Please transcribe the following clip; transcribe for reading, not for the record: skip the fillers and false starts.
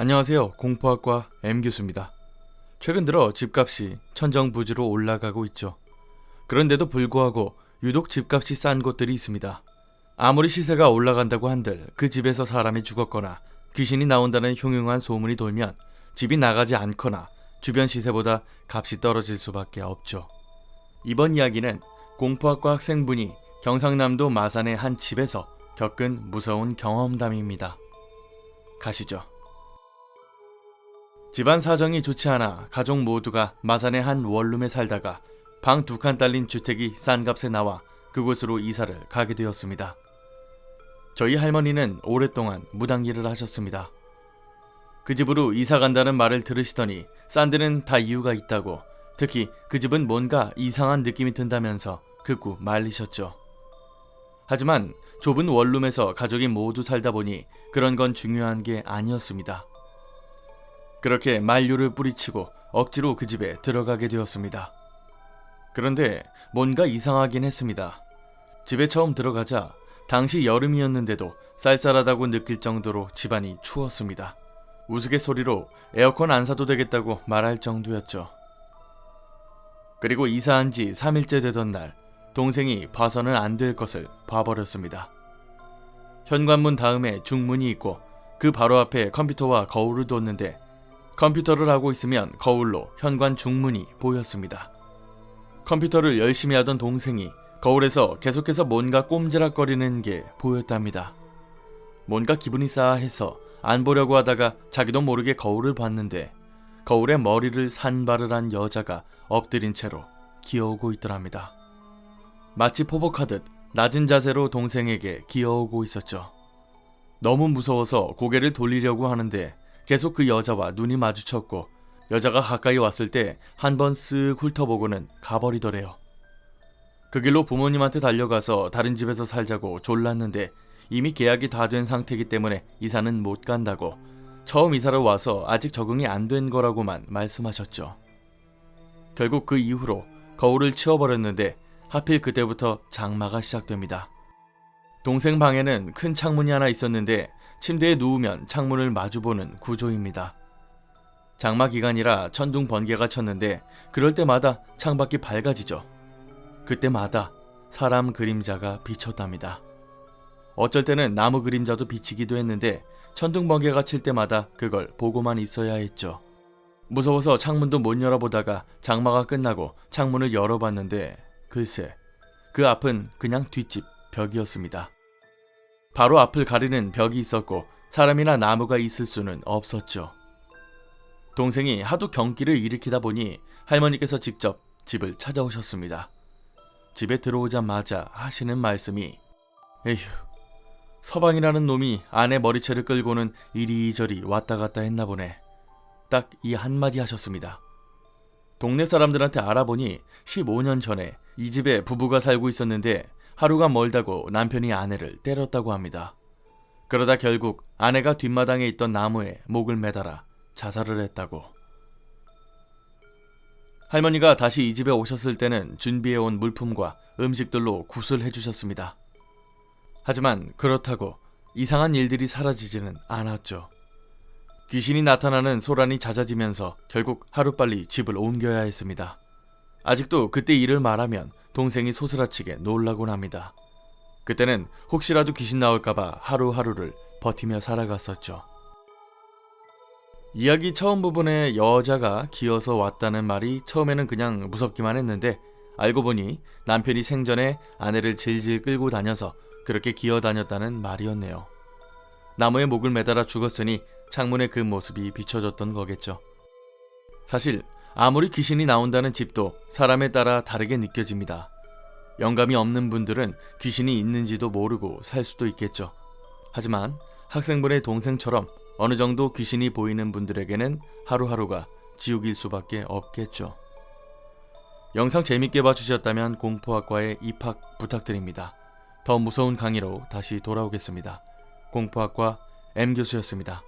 안녕하세요. 공포학과 M교수입니다. 최근 들어 집값이 천정부지로 올라가고 있죠. 그런데도 불구하고 유독 집값이 싼 곳들이 있습니다. 아무리 시세가 올라간다고 한들 그 집에서 사람이 죽었거나 귀신이 나온다는 흉흉한 소문이 돌면 집이 나가지 않거나 주변 시세보다 값이 떨어질 수밖에 없죠. 이번 이야기는 공포학과 학생분이 경상남도 마산의 한 집에서 겪은 무서운 경험담입니다. 가시죠. 집안 사정이 좋지 않아 가족 모두가 마산의 한 원룸에 살다가 방 2칸 딸린 주택이 싼 값에 나와 그곳으로 이사를 가게 되었습니다. 저희 할머니는 오랫동안 무당일을 하셨습니다. 그 집으로 이사 간다는 말을 들으시더니 싼 데는 다 이유가 있다고, 특히 그 집은 뭔가 이상한 느낌이 든다면서 극구 말리셨죠. 하지만 좁은 원룸에서 가족이 모두 살다 보니 그런 건 중요한 게 아니었습니다. 그렇게 만류를 뿌리치고 억지로 그 집에 들어가게 되었습니다. 그런데 뭔가 이상하긴 했습니다. 집에 처음 들어가자 당시 여름이었는데도 쌀쌀하다고 느낄 정도로 집안이 추웠습니다. 우스갯소리로 에어컨 안 사도 되겠다고 말할 정도였죠. 그리고 이사한 지 3일째 되던 날, 동생이 봐서는 안 될 것을 봐버렸습니다. 현관문 다음에 중문이 있고 그 바로 앞에 컴퓨터와 거울을 뒀는데 컴퓨터를 하고 있으면 거울로 현관 중문이 보였습니다. 컴퓨터를 열심히 하던 동생이 거울에서 계속해서 뭔가 꼼지락거리는 게 보였답니다. 뭔가 기분이 싸해서 안 보려고 하다가 자기도 모르게 거울을 봤는데 거울에 머리를 산발을 한 여자가 엎드린 채로 기어오고 있더랍니다. 마치 포복하듯 낮은 자세로 동생에게 기어오고 있었죠. 너무 무서워서 고개를 돌리려고 하는데 계속 그 여자와 눈이 마주쳤고 여자가 가까이 왔을 때 한 번 쓱 훑어보고는 가버리더래요. 그 길로 부모님한테 달려가서 다른 집에서 살자고 졸랐는데 이미 계약이 다 된 상태이기 때문에 이사는 못 간다고, 처음 이사를 와서 아직 적응이 안 된 거라고만 말씀하셨죠. 결국 그 이후로 거울을 치워버렸는데 하필 그때부터 장마가 시작됩니다. 동생 방에는 큰 창문이 하나 있었는데 침대에 누우면 창문을 마주보는 구조입니다. 장마 기간이라 천둥 번개가 쳤는데 그럴 때마다 창밖이 밝아지죠. 그때마다 사람 그림자가 비쳤답니다. 어쩔 때는 나무 그림자도 비치기도 했는데 천둥 번개가 칠 때마다 그걸 보고만 있어야 했죠. 무서워서 창문도 못 열어보다가 장마가 끝나고 창문을 열어봤는데 글쎄, 그 앞은 그냥 뒷집 벽이었습니다. 바로 앞을 가리는 벽이 있었고 사람이나 나무가 있을 수는 없었죠. 동생이 하도 경기를 일으키다 보니 할머니께서 직접 집을 찾아오셨습니다. 집에 들어오자마자 하시는 말씀이 에휴, 서방이라는 놈이 아내 머리채를 끌고는 이리저리 왔다 갔다 했나 보네. 딱 이 한마디 하셨습니다. 동네 사람들한테 알아보니 15년 전에 이 집에 부부가 살고 있었는데 하루가 멀다고 남편이 아내를 때렸다고 합니다. 그러다 결국 아내가 뒷마당에 있던 나무에 목을 매달아 자살을 했다고. 할머니가 다시 이 집에 오셨을 때는 준비해온 물품과 음식들로 굿을 해주셨습니다. 하지만 그렇다고 이상한 일들이 사라지지는 않았죠. 귀신이 나타나는 소란이 잦아지면서 결국 하루빨리 집을 옮겨야 했습니다. 아직도 그때 일을 말하면 동생이 소스라치게 놀라곤 합니다. 그때는 혹시라도 귀신 나올까봐 하루하루를 버티며 살아갔었죠. 이야기 처음 부분에 여자가 기어서 왔다는 말이 처음에는 그냥 무섭기만 했는데 알고 보니 남편이 생전에 아내를 질질 끌고 다녀서 그렇게 기어 다녔다는 말이었네요. 나무에 목을 매달아 죽었으니 창문에 그 모습이 비춰졌던 거겠죠. 사실 아무리 귀신이 나온다는 집도 사람에 따라 다르게 느껴집니다. 영감이 없는 분들은 귀신이 있는지도 모르고 살 수도 있겠죠. 하지만 학생분의 동생처럼 어느 정도 귀신이 보이는 분들에게는 하루하루가 지옥일 수밖에 없겠죠. 영상 재밌게 봐주셨다면 공포학과에 입학 부탁드립니다. 더 무서운 강의로 다시 돌아오겠습니다. 공포학과 M교수였습니다.